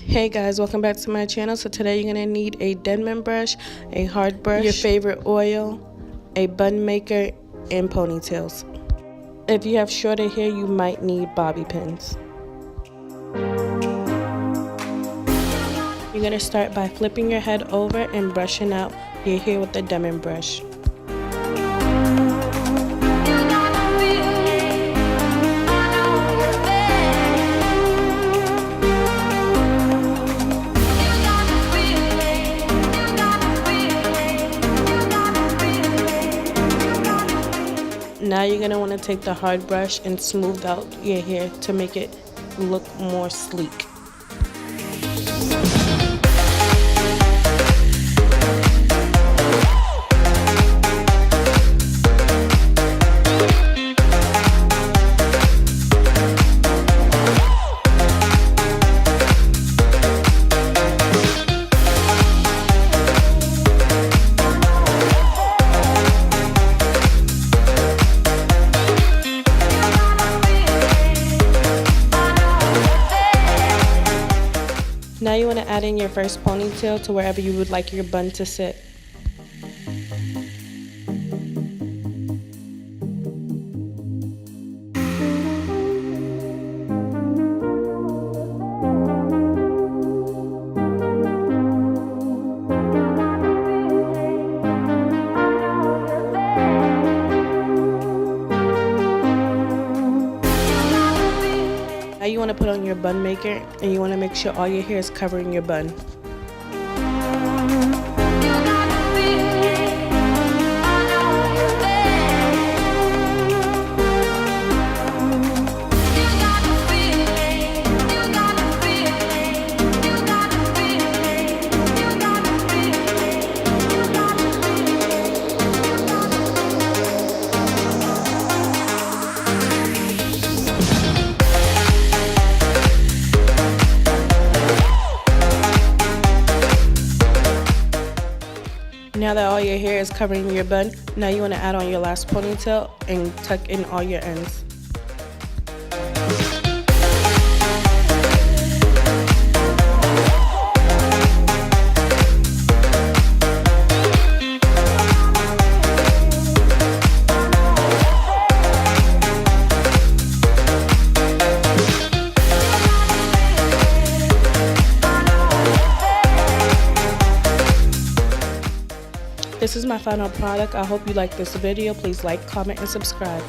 Hey guys, welcome back to my channel. So today you're going to need a Denman brush, a hard brush, your favorite oil, a bun maker, and ponytails. If you have shorter hair, you might need bobby pins. You're going to start by flipping your head over and brushing out your hair with the Denman brush. Now you're going to want to take the hard brush and smooth out your hair to make it look more sleek. Now you want to add in your first ponytail to wherever you would like your bun to sit. Now you want to put on your bun maker and you want to make sure all your hair is covering your bun. Now that all your hair is covering your bun, now you want to add on your last ponytail and tuck in all your ends. This is my final product. I hope you like this video. Please like, comment, and subscribe.